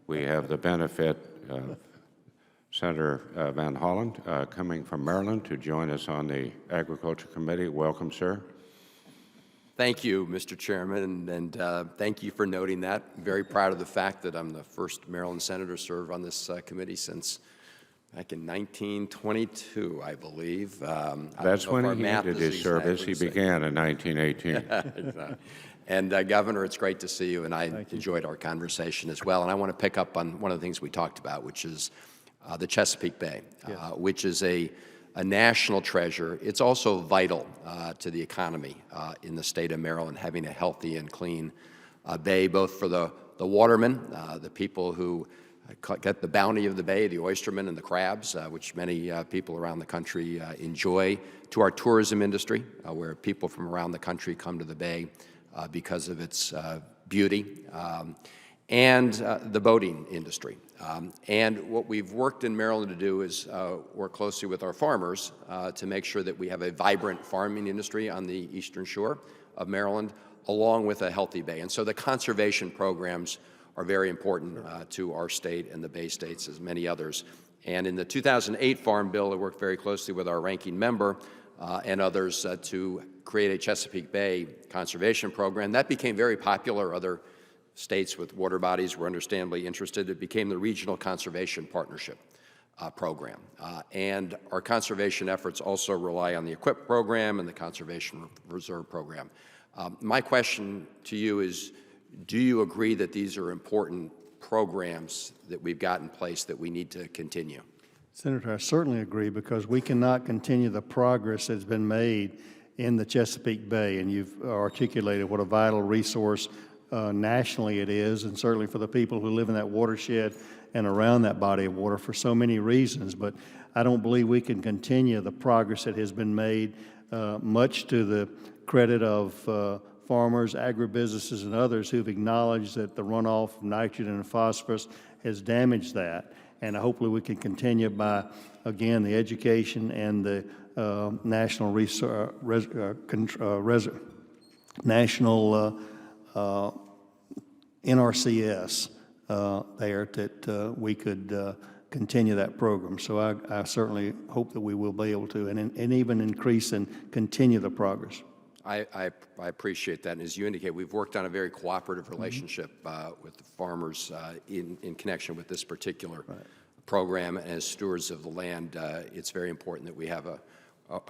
We have the benefit of Senator Van Hollen coming from Maryland to join us on the Agriculture Committee. Welcome, sir. Thank you, Mr. Chairman, and thank you for noting that. I'm very proud of the fact that I'm the first Maryland senator to serve on this committee since back in 1922, I believe. That's when he ended his service. He began in 1918. And Governor, it's great to see you, and I enjoyed our conversation as well. And I want to pick up on one of the things we talked about, which is the Chesapeake Bay, which is a national treasure. It's also vital to the economy in the state of Maryland, having a healthy and clean bay, both for the watermen, the people who get the bounty of the bay, the oystermen and the crabs, which many people around the country enjoy, to our tourism industry, where people from around the country come to the bay because of its beauty, and the boating industry. And what we've worked in Maryland to do is work closely with our farmers to make sure that we have a vibrant farming industry on the eastern shore of Maryland, along with a healthy bay. And so the conservation programs are very important to our state and the Bay States, as many others. And in the 2008 Farm Bill, I worked very closely with our ranking member and others to create a Chesapeake Bay conservation program. That became very popular. Other states with water bodies were understandably interested. It became the Regional Conservation Partnership program. And our conservation efforts also rely on the EQUIP program and the Conservation Reserve program. My question to you is, do you agree that these are important programs that we've got in place that we need to continue? Senator, I certainly agree, because we cannot continue the progress that's been made in the Chesapeake Bay, and you've articulated what a vital resource nationally it is, and certainly for the people who live in that watershed and around that body of water for so many reasons. But I don't believe we can continue the progress that has been made, much to the credit of farmers, agribusinesses, and others who've acknowledged that the runoff of nitrogen and phosphorus has damaged that. And hopefully we can continue by, again, the education and the national NRCS there, that we could continue that program. So I certainly hope that we will be able to, and even increase and continue the progress. I appreciate that. And as you indicate, we've worked on a very cooperative relationship with the farmers in connection with this particular program. And as stewards of the land, it's very important that we have a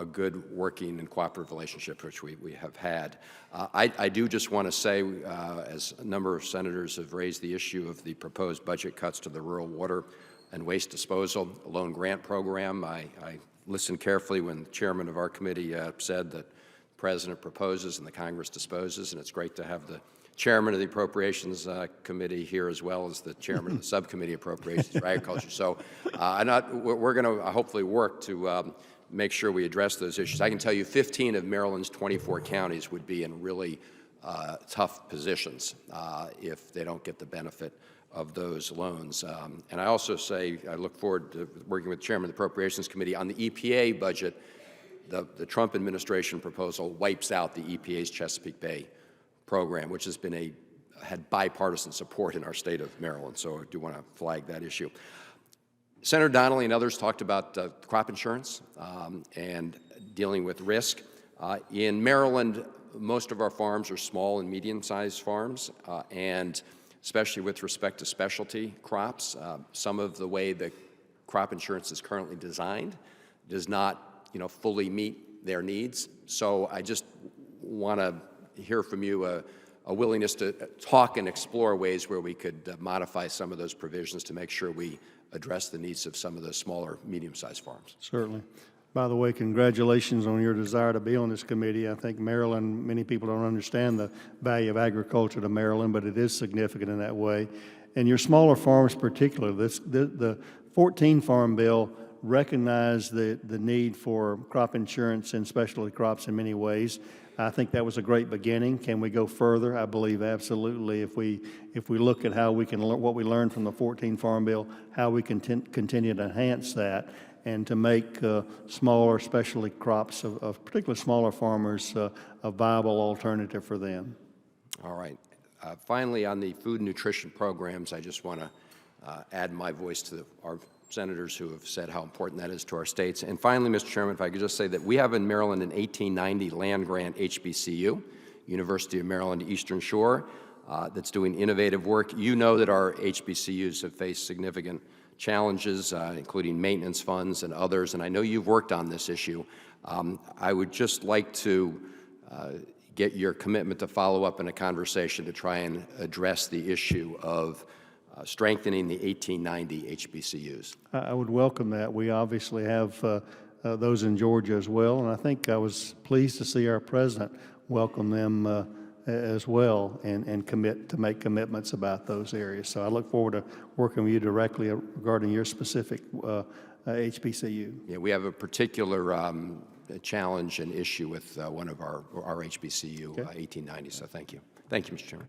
good working and cooperative relationship, which we have had. I do just want to say, as a number of senators have raised the issue of the proposed budget cuts to the rural water and waste disposal loan grant program, I listened carefully when the chairman of our committee said that the President proposes and the Congress disposes, and it's great to have the chairman of the Appropriations Committee here, as well as the chairman of the Subcommittee Appropriations for Agriculture. So we're going to hopefully work to make sure we address those issues. I can tell you 15 of Maryland's 24 counties would be in really tough positions if they don't get the benefit of those loans. And I also say I look forward to working with the chairman of the Appropriations Committee on the EPA budget. The Trump administration proposal wipes out the EPA's Chesapeake Bay program, which has been had bipartisan support in our state of Maryland. So I do want to flag that issue. Senator Donnelly and others talked about crop insurance and dealing with risk. In Maryland, most of our farms are small and medium-sized farms, and especially with respect to specialty crops, some of the way the crop insurance is currently designed does not fully meet their needs. So I just want to hear from you a willingness to talk and explore ways where we could modify some of those provisions to make sure we address the needs of some of the smaller, medium-sized farms. Certainly. By the way, congratulations on your desire to be on this committee. I think Maryland, many people don't understand the value of agriculture to Maryland, but it is significant in that way. And your smaller farms particularly, the 14 Farm Bill recognized the need for crop insurance and specialty crops in many ways. I think that was a great beginning. Can we go further? I believe absolutely. If we look at how we can what we learned from the 14 Farm Bill, how we can continue to enhance that and to make smaller specialty crops of particularly smaller farmers a viable alternative for them. All right. Finally, on the food and nutrition programs, I just want to add my voice to our senators who have said how important that is to our states. And finally, Mr. Chairman, if I could just say that we have in Maryland an 1890 land-grant HBCU, University of Maryland Eastern Shore, that's doing innovative work. You know that our HBCUs have faced significant challenges, including maintenance funds and others, and I know you've worked on this issue. I would just like to get your commitment to follow up in a conversation to try and address the issue of strengthening the 1890 HBCUs. I would welcome that. We obviously have those in Georgia as well, and I think I was pleased to see our president welcome them as well and make commitments about those areas. So I look forward to working with you directly regarding your specific HBCU. Yeah, we have a particular challenge and issue with one of our HBCU, 1890, so thank you. Thank you, Mr. Chairman.